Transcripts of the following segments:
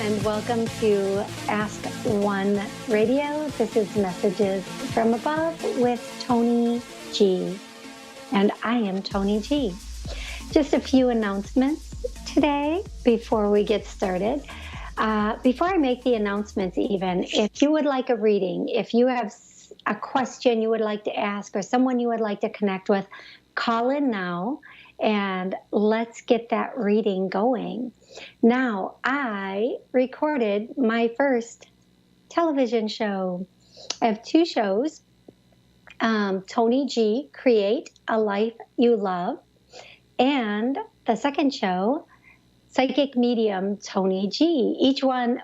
and welcome to Ask One Radio. This is Messages from Above with Toni G. And I am Toni G. Just a few announcements today before we get started. Before I make the announcements even, if you would like a reading, if you have a question you would like to ask or someone you would like to connect with, call in now and let's get that reading going. Now, I recorded my first television show. I have two shows, Toni G, Create a Life You Love, and the second show, Psychic Medium Toni G. Each one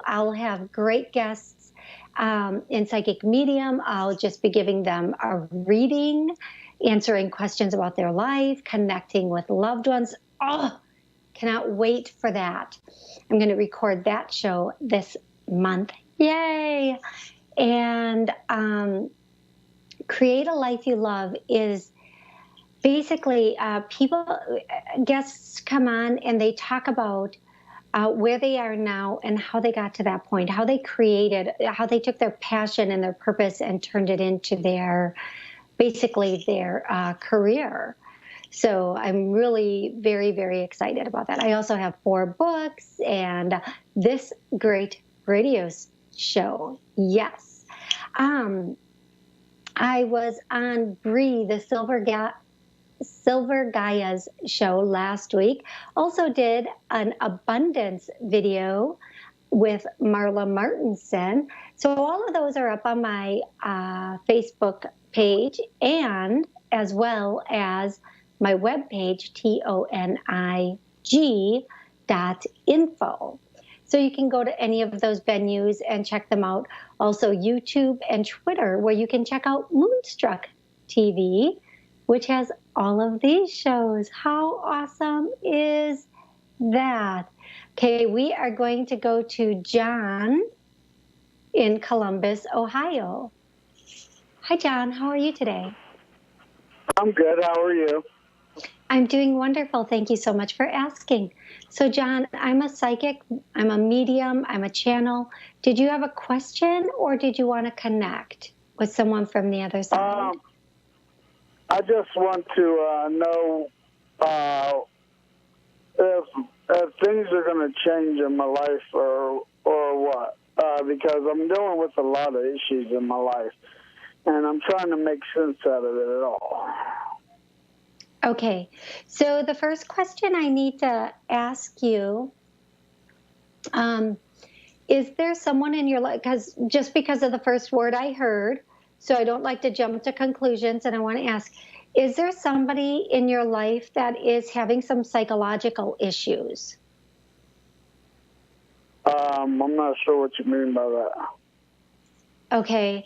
I'll have great guests in Psychic Medium. I'll just be giving them a reading, answering questions about their life, connecting with loved ones. Oh, cannot wait for that. I'm going to record that show this month. Yay! And Create a Life You Love is basically guests come on and they talk about where they are now and how they got to that point, how they took their passion and their purpose and turned it into their career. So I'm really very, very excited about that. I also have 4 books and this great radio show. Yes. I was on Greene, the Silver Gaia's show last week. Also did an abundance video with Marla Martinson. So all of those are up on my Facebook page and as well as my webpage, tonig.info. So you can go to any of those venues and check them out. Also YouTube and Twitter, where you can check out Moonstruck TV, which has all of these shows. How awesome is that? Okay, we are going to go to John in Columbus, Ohio. Hi, John. How are you today? I'm good. How are you? I'm doing wonderful. Thank you so much for asking. So, John, I'm a psychic. I'm a medium. I'm a channel. Did you have a question or did you want to connect with someone from the other side? I just want to know if things are going to change in my life or what, because I'm dealing with a lot of issues in my life, and I'm trying to make sense out of it at all. Okay, so the first question I need to ask you, is there someone in your life, because of the first word I heard, so I don't like to jump to conclusions, and I want to ask, is there somebody in your life that is having some psychological issues? I'm not sure what you mean by that. Okay.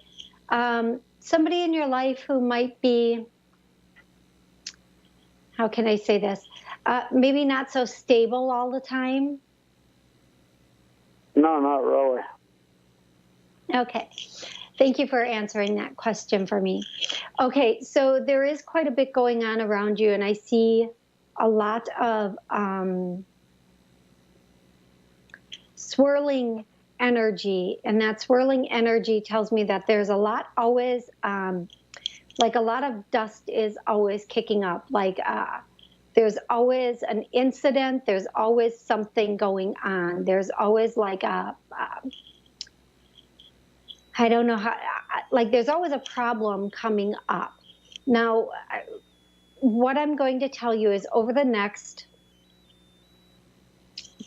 Somebody in your life who might be, how can I say this? Maybe not so stable all the time? No, not really. Okay. Thank you for answering that question for me. Okay, so there is quite a bit going on around you, and I see a lot of swirling energy, and that swirling energy tells me that there's a lot always, like a lot of dust is always kicking up, like there's always an incident, there's always something going on, there's always like I don't know how, like there's always a problem coming up. Now, what I'm going to tell you is over the next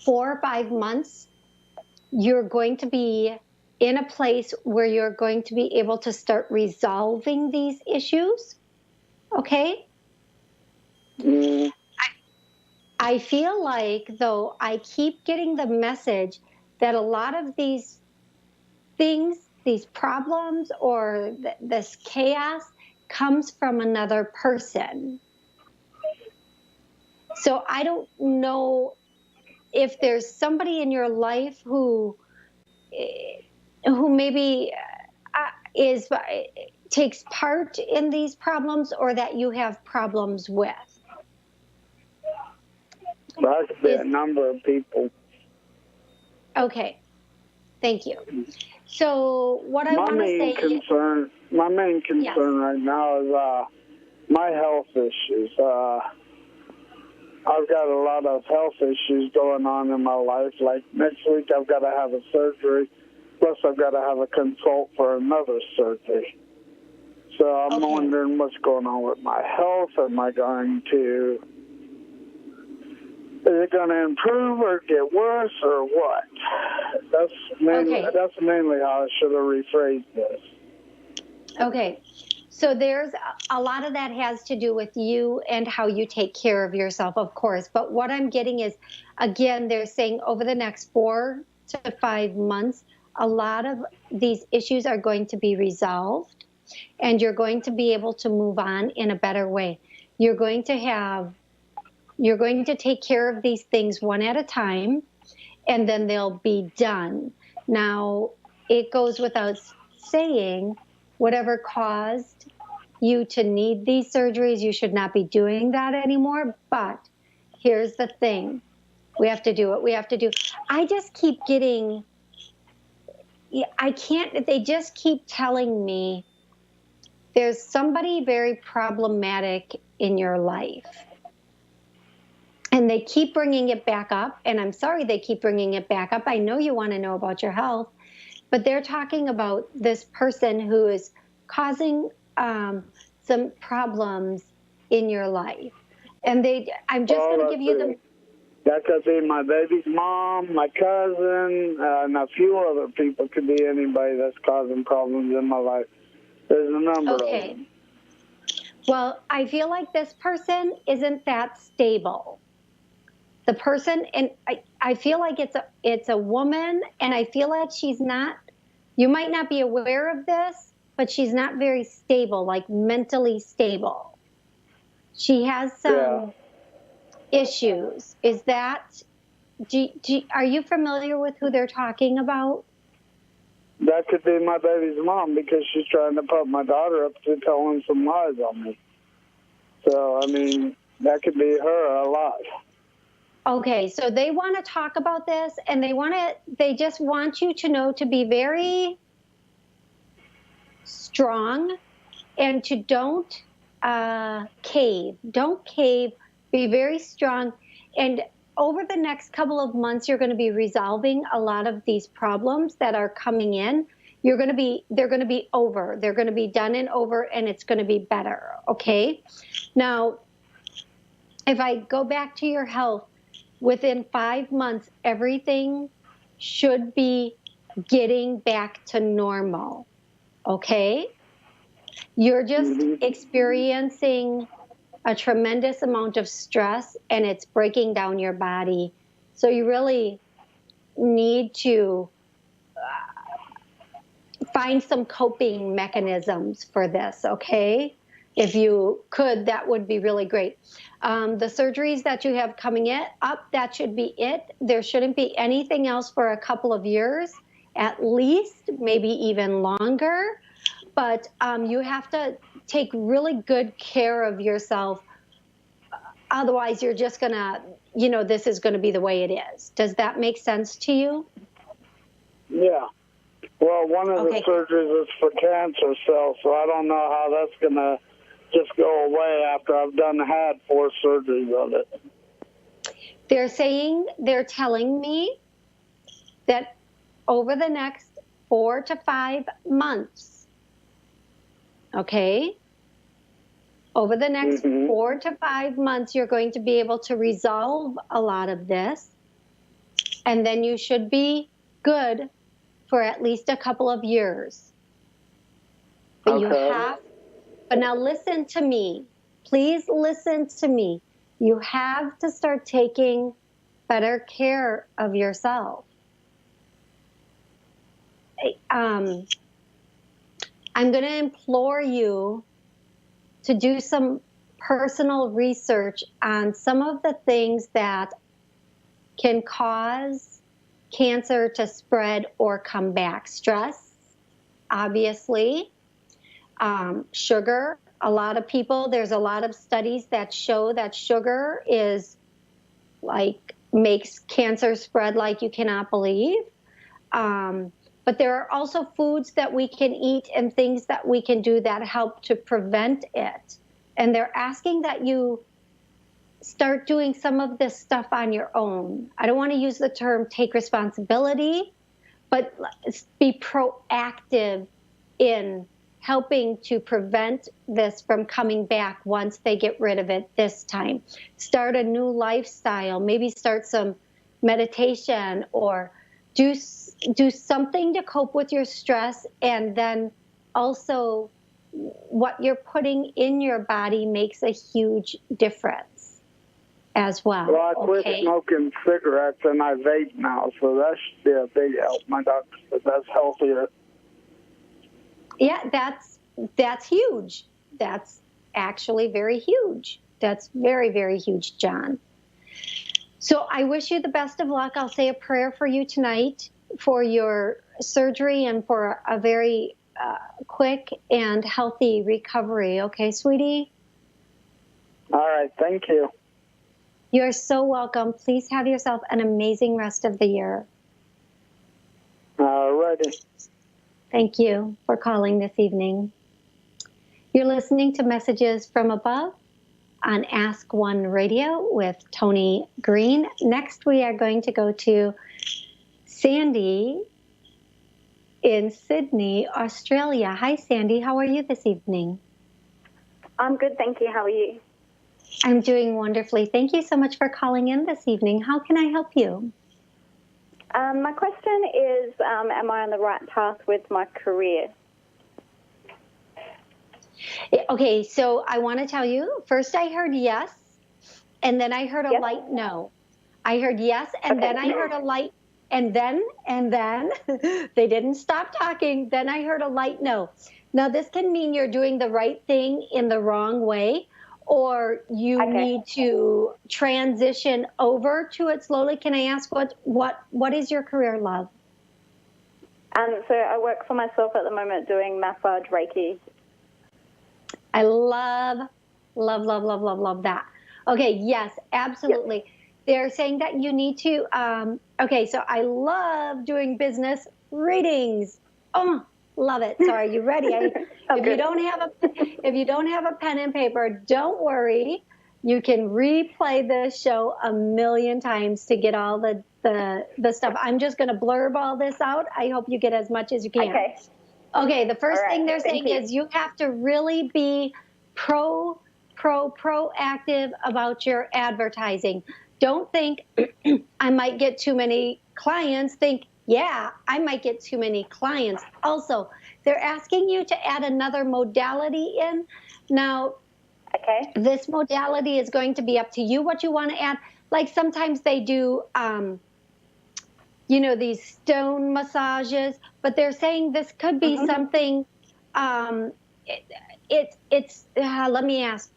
4 or 5 months, you're going to be in a place where you're going to be able to start resolving these issues. Okay? Mm. I feel like, though, I keep getting the message that a lot of these things, these problems or this chaos comes from another person. So I don't know if there's somebody in your life who maybe takes part in these problems or that you have problems with. That could be a number of people. Okay. Thank you. So what I want to say... My main concern Yes. right now is my health issues. I've got a lot of health issues going on in my life. Like next week I've got to have a surgery, plus I've got to have a consult for another surgery. So I'm wondering what's going on with my health. Is it going to improve or get worse or what? That's mainly how I should have rephrased this. Okay. So there's a lot of that has to do with you and how you take care of yourself, of course. But what I'm getting is, again, they're saying over the next 4 to 5 months, a lot of these issues are going to be resolved and you're going to be able to move on in a better way. You're going to take care of these things one at a time, and then they'll be done. Now, it goes without saying, whatever caused you to need these surgeries, you should not be doing that anymore. But here's the thing. We have to do what we have to do. I just keep getting, they just keep telling me there's somebody very problematic in your life. And they keep bringing it back up. And I'm sorry they keep bringing it back up. I know you want to know about your health. But they're talking about this person who is causing some problems in your life. And I'm just going to give you the... That could be my baby's mom, my cousin, and a few other people. Could be anybody that's causing problems in my life. There's a number of them. Well, I feel like this person isn't that stable. The person, and I feel like it's a woman, and I feel like she's not, you might not be aware of this, but she's not very stable, like mentally stable. She has some issues. Is that, are you familiar with who they're talking about? That could be my baby's mom, because she's trying to put my daughter up to telling some lies on me. So, I mean, that could be her a lot. Okay, so they want to talk about this, and they just want you to know to be very strong and to don't cave. Don't cave, be very strong. And over the next couple of months, you're going to be resolving a lot of these problems that are coming in. They're going to be over. They're going to be done and over, and it's going to be better, okay? Now, if I go back to your health, within 5 months, everything should be getting back to normal, okay? You're just experiencing a tremendous amount of stress, and it's breaking down your body. So you really need to find some coping mechanisms for this, okay? If you could, that would be really great. The surgeries that you have coming up, that should be it. There shouldn't be anything else for a couple of years, at least, maybe even longer. But you have to take really good care of yourself. Otherwise, you're just going to, this is going to be the way it is. Does that make sense to you? Yeah. Well, one of the surgeries is for cancer cells, so I don't know how that's going to just go away after I've had 4 surgeries of it. They're telling me that over the next 4 to 5 months, okay? Over the next 4 to 5 months, you're going to be able to resolve a lot of this, and then you should be good for at least a couple of years. But but now listen to me. Please listen to me. You have to start taking better care of yourself. I'm going to implore you to do some personal research on some of the things that can cause cancer to spread or come back. Stress, obviously. Sugar. A lot of people, there's a lot of studies that show that sugar is like makes cancer spread like you cannot believe. But there are also foods that we can eat and things that we can do that help to prevent it. And they're asking that you start doing some of this stuff on your own. I don't want to use the term take responsibility, but be proactive in helping to prevent this from coming back once they get rid of it this time. Start a new lifestyle, maybe start some meditation or do something to cope with your stress, and then also what you're putting in your body makes a huge difference as well. Well, I quit smoking cigarettes and I vape now, so that should be a big help. My doctor said that's healthier. Yeah, that's huge. That's actually very huge. That's very, very huge, John. So I wish you the best of luck. I'll say a prayer for you tonight for your surgery and for a very quick and healthy recovery. Okay, sweetie? All right, thank you. You're so welcome. Please have yourself an amazing rest of the year. All righty. Thank you for calling this evening. You're listening to Messages from Above on Ask One Radio with Toni Greene. Next, we are going to go to Sandy in Sydney, Australia. Hi, Sandy. How are you this evening? I'm good, thank you. How are you? I'm doing wonderfully. Thank you so much for calling in this evening. How can I help you? My question is, am I on the right path with my career? Okay, so I want to tell you, first I heard yes, and then I heard a light no. I heard yes, and then I heard a light, and then they didn't stop talking. Then I heard a light no. Now, this can mean you're doing the right thing in the wrong way, or you need to transition over to it slowly. Can I ask what is your career, love? So I work for myself at the moment doing massage Reiki. I love that. Okay, yes, absolutely. Yep. They're saying that you need to, so I love doing business readings. Oh, love it. So are you ready? If you don't have a pen and paper, don't worry. You can replay this show a million times to get all the stuff. I'm just going to blurb all this out. I hope you get as much as you can. Okay, the first thing they're saying is you have to really be proactive about your advertising. Don't think I might get too many clients. Think, yeah, I might get too many clients. Also, they're asking you to add another modality in. Now, this modality is going to be up to you what you want to add. Like sometimes they do, these stone massages, but they're saying this could be something, let me ask.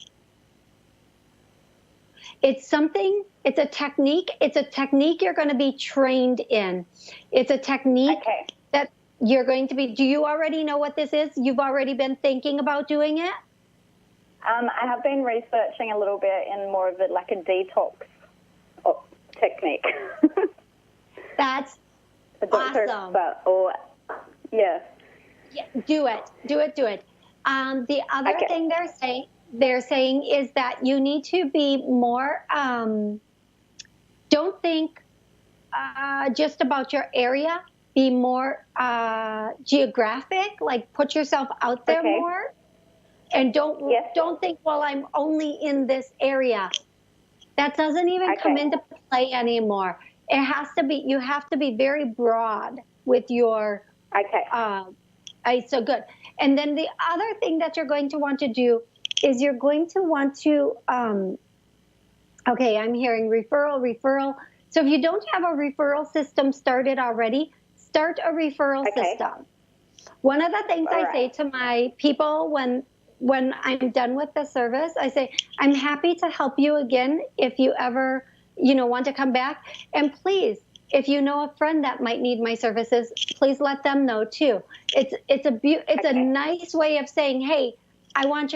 It's a technique you're going to be trained in. It's a technique that you're going to be, do you already know what this is? You've already been thinking about doing it? I have been researching a little bit in more of a detox technique. That's awesome. Yeah, do it. The other thing they're saying is that you need to be more, don't think just about your area, be more geographic, like put yourself out there more. And don't think, well, I'm only in this area. That doesn't even come into play anymore. You have to be very broad with your, so good. And then the other thing that you're going to want to do is you're going to want to, I'm hearing referral. So if you don't have a referral system started already, start a referral system. One of the things I say to my people when I'm done with the service, I say, I'm happy to help you again if you ever, want to come back. And please, if you know a friend that might need my services, please let them know too. It's a nice way of saying, hey, I want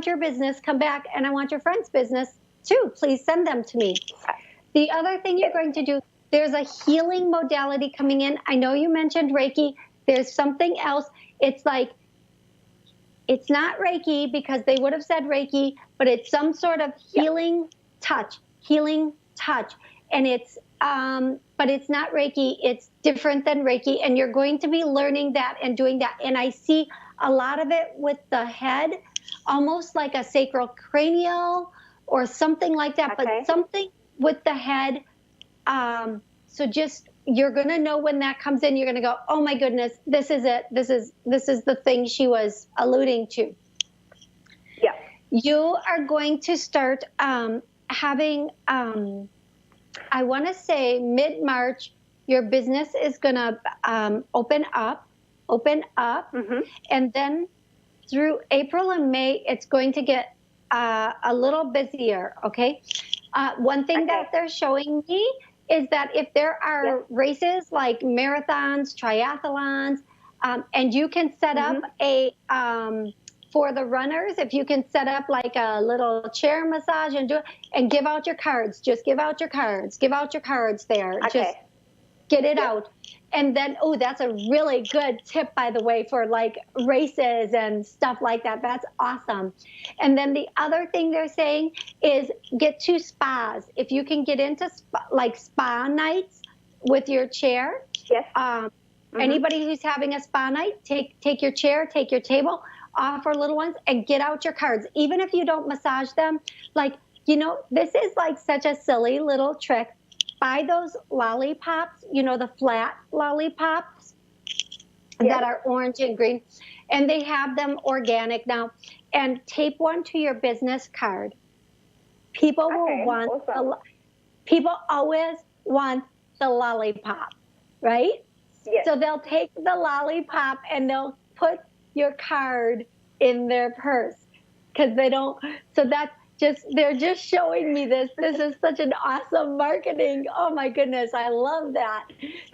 your business, come back, and I want your friend's business too. Please send them to me. The other thing you're going to do, there's a healing modality coming in. I know you mentioned Reiki. There's something else. It's like, it's not Reiki because they would have said Reiki, but it's some sort of healing touch. And it's, but it's not Reiki. It's different than Reiki. And you're going to be learning that and doing that. And I see a lot of it with the head, almost like a sacral cranial or something like that, but something with the head. So just, you're going to know when that comes in, you're going to go, oh my goodness, this is it. This is the thing she was alluding to. Yeah. You are going to start having, I want to say mid-March, your business is going to open up. Mm-hmm. And then through April and May, it's going to get a little busier, okay? One thing that they're showing me is that if there are races like marathons, triathlons, and you can set up a, for the runners, if you can set up like a little chair massage and do it, and give out your cards, just give out your cards there. Just get it out. And then, oh, that's a really good tip, by the way, for like races and stuff like that. That's awesome. And then the other thing they're saying is get to spas. If you can get into spa nights with your chair. Yes. Anybody who's having a spa night, take your chair, take your table, offer little ones, and get out your cards. Even if you don't massage them, like, you know, this is like such a silly little trick. Buy those lollipops, you know, the flat lollipops that are orange and green, and they have them organic now, and tape one to your business card. People will want, people always want the lollipop, right? Yes. So they'll take the lollipop and they'll put your card in their purse because they don't, so that's, they're just showing me this. This is such an awesome marketing. Oh my goodness, I love that.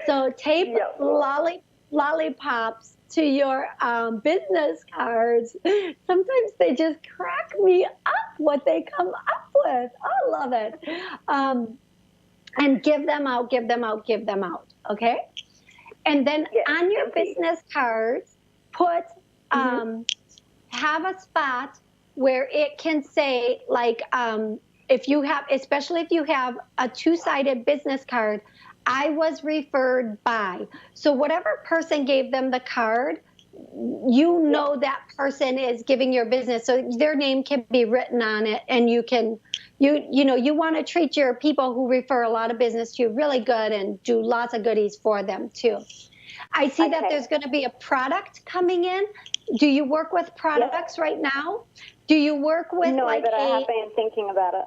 So tape lollipops to your business cards. Sometimes they just crack me up what they come up with. I love it. And give them out. Okay. And then on your business cards, put have a spot where it can say, like, if you have, especially if you have a two-sided business card, I was referred by. So whatever person gave them the card, you know that person is giving your business. So their name can be written on it, and you can, you know, you want to treat your people who refer a lot of business to you really good and do lots of goodies for them too. I see that there's going to be a product coming in. Do you work with products right now? Do you work with but I have been thinking about it.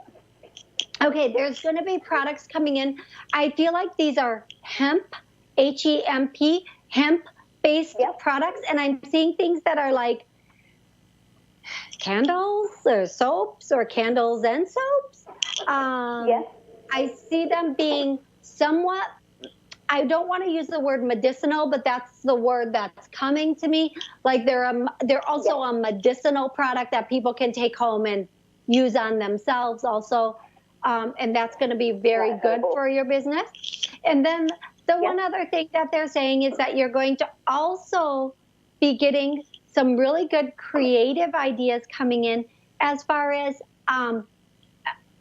Okay, there's going to be products coming in. I feel like these are hemp, H-E-M-P, hemp-based products, and I'm seeing things that are like candles or soaps or candles and soaps. I see them being somewhat, I don't want to use the word medicinal, but that's the word that's coming to me. Like they're also a medicinal product that people can take home and use on themselves also. And that's going to be very good for your business. And then the one other thing that they're saying is that you're going to also be getting some really good creative ideas coming in as far as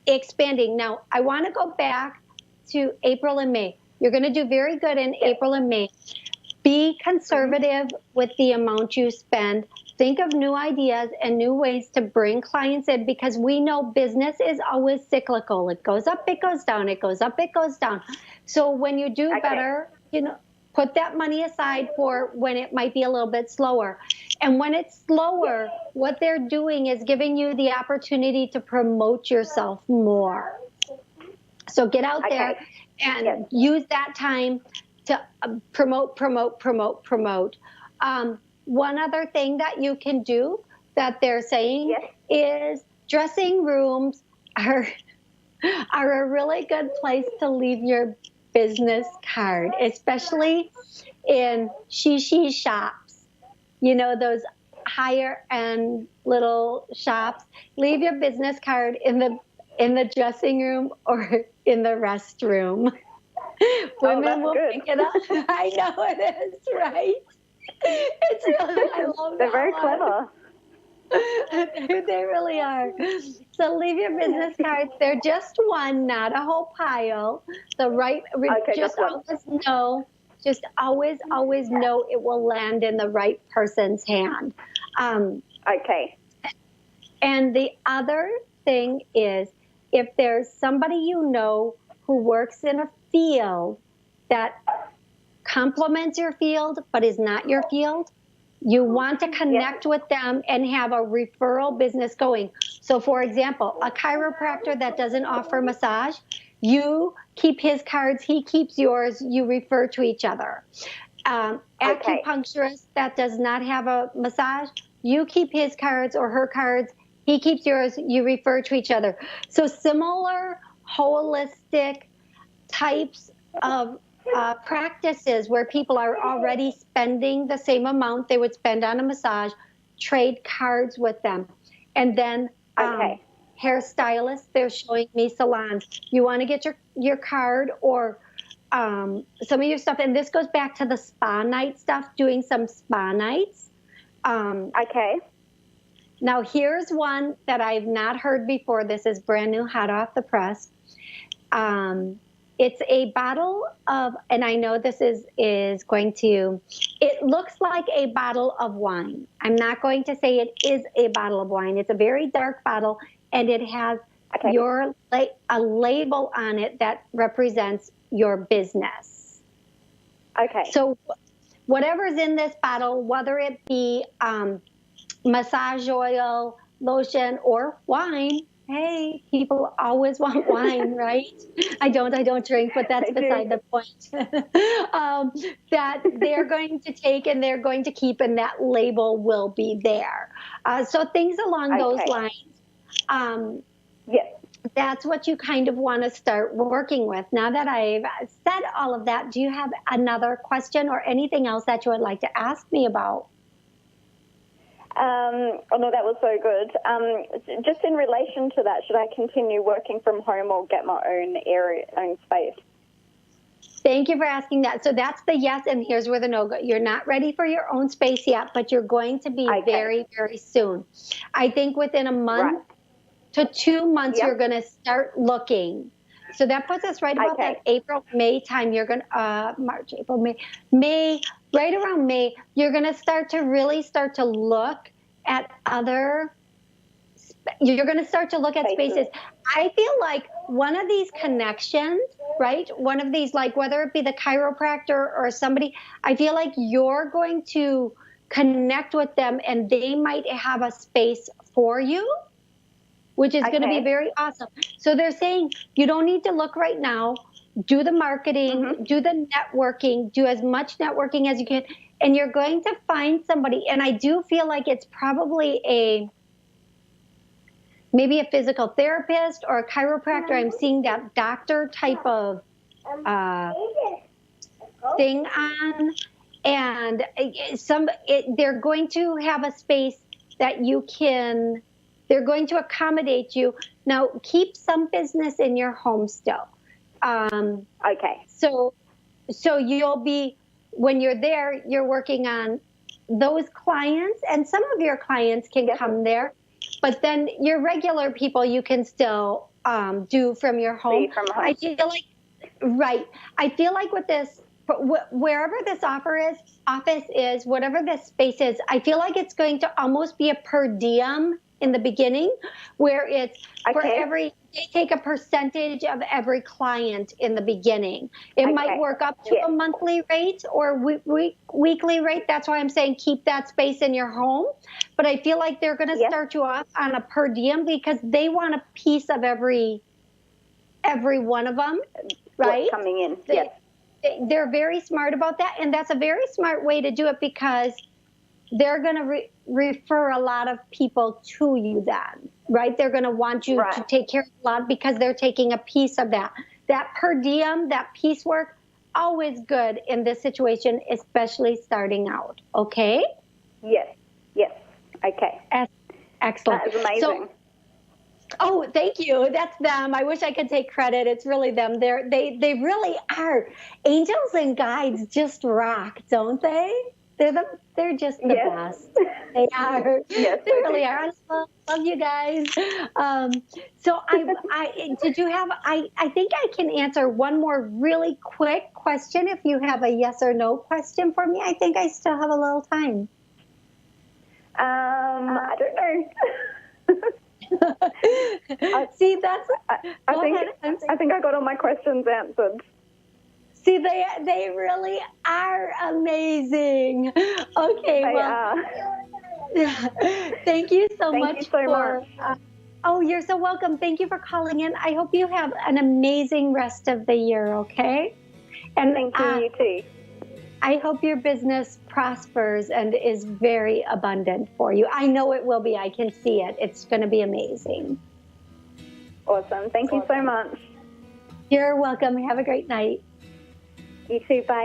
expanding. Now, I want to go back to April and May. You're going to do very good in April and May. Be conservative with the amount you spend. Think of new ideas and new ways to bring clients in, because we know business is always cyclical. It goes up, it goes down, it goes up, it goes down. So when you do better, you know, put that money aside for when it might be a little bit slower. And when it's slower, what they're doing is giving you the opportunity to promote yourself more. So get out there and use that time to promote. One other thing that you can do that they're saying is dressing rooms are a really good place to leave your business card, especially in she shops. You know, those higher end little shops. Leave your business card in in the dressing room or in the restroom. Women will good. pick it up. I know it is, right? It's really, I love They're that very one. clever. They really are. So leave your business cards. They're just one, not a whole pile. The right, Okay, just just one. always know, just always know it will land in the right person's hand. Okay. And the other thing is, if there's somebody you know who works in a field that complements your field but is not your field, you want to connect with them and have a referral business going. So, for example, a chiropractor that doesn't offer massage, you keep his cards, he keeps yours, you refer to each other. Acupuncturist that does not have a massage, you keep his cards or her cards, he keeps yours, you refer to each other. So similar holistic types of practices where people are already spending the same amount they would spend on a massage, trade cards with them. And then hairstylists, they're showing me salons. You want to get your card or some of your stuff. And this goes back to the spa night stuff, doing some spa nights. Now, here's one that I've not heard before. This is brand new, hot off the press. It's a bottle of, and I know this is going to, it looks like a bottle of wine. I'm not going to say it is a bottle of wine. It's a very dark bottle, and it has a label on it that represents your business. So whatever's in this bottle, whether it be massage oil, lotion, or wine. Hey, people always want wine, right? I don't drink, but that's beside the point. That they're going to take and they're going to keep, and that label will be there. So things along those lines. That's what you kind of want to start working with. Now that I've said all of that, do you have another question or anything else that you would like to ask me about? Oh, no, that was so good. Just in relation to that, should I continue working from home or get my own space? Thank you for asking that. So that's the yes, and here's where the no go. You're not ready for your own space yet, but you're going to be very, very soon. I think within a month to 2 months, you're going to start looking. So that puts us right about that April, May time. You're going to, March, April, May, right around May, you're going to start to look at you're going to start to look at spaces. I feel like one of these connections, right? One of these, like whether it be the chiropractor or somebody, I feel like you're going to connect with them and they might have a space for you, which is going to be very awesome. So they're saying you don't need to look right now. Do the marketing, do the networking, do as much networking as you can, and you're going to find somebody. And I do feel like it's probably maybe a physical therapist or a chiropractor. I'm seeing that doctor type of thing on. And they're going to have a space that they're going to accommodate you. Now, keep some business in your home still. So you'll be, when you're there, you're working on those clients, and some of your clients can come there, but then your regular people you can still do from your home. I feel like, I feel like with this, wherever this office is, whatever this space is, I feel like it's going to almost be a per diem in the beginning, where it's for they take a percentage of every client in the beginning. It might work up to a monthly rate or weekly rate. That's why I'm saying keep that space in your home. But I feel like they're going to start you off on a per diem because they want a piece of every one of them, right? What's coming in, They're very smart about that, and that's a very smart way to do it because they're going to refer a lot of people to you then, right? They're going to want you to take care of a lot because they're taking a piece of that. That per diem, that piecework, always good in this situation, especially starting out, okay? Yes, okay. Excellent. That is amazing. Oh, thank you. That's them. I wish I could take credit. It's really them. They really are. Angels and guides just rock, don't they? They're just the best. They are. Yes, They really are. I love you guys. So I did you have I think I can answer one more really quick question if you have a yes or no question for me. I think I still have a little time. I don't know. See, that's. I think I got all my questions answered. See, they really are amazing. Okay, They well, are. thank you so Thank much you so much. Oh, you're so welcome. Thank you for calling in. I hope you have an amazing rest of the year. Okay, and thank you. You too. I hope your business prospers and is very abundant for you. I know it will be. I can see it. It's going to be amazing. Awesome. Thank you so much. You're welcome. Have a great night. You too. Bye.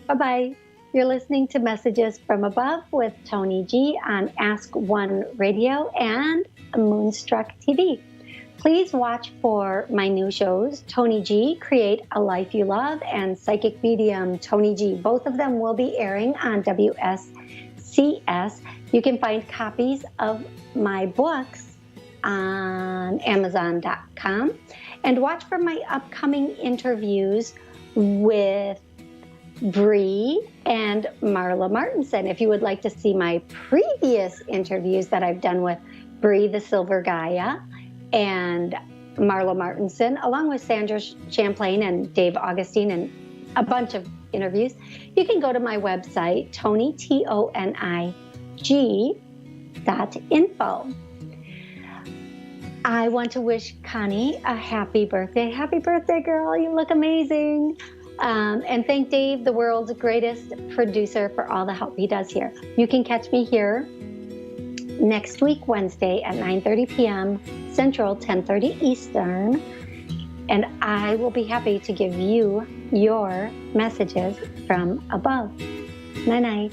Bye-bye. You're listening to Messages from Above with Toni G on Ask One Radio and Moonstruck TV. Please watch for my new shows, Toni G, Create a Life You Love, and Psychic Medium, Toni G. Both of them will be airing on WSCS. You can find copies of my books on Amazon.com. And watch for my upcoming interviews with Bree and Marla Martinson. If you would like to see my previous interviews that I've done with Bree the Silver Gaia and Marla Martinson, along with Sandra Champlain and Dave Augustine and a bunch of interviews, you can go to my website, ToniTonig.info. I want to wish Connie a happy birthday. Happy birthday, girl. You look amazing. And thank Dave, the world's greatest producer, for all the help he does here. You can catch me here next week, Wednesday at 9:30 p.m. Central, 10:30 Eastern. And I will be happy to give you your messages from above. Night-night.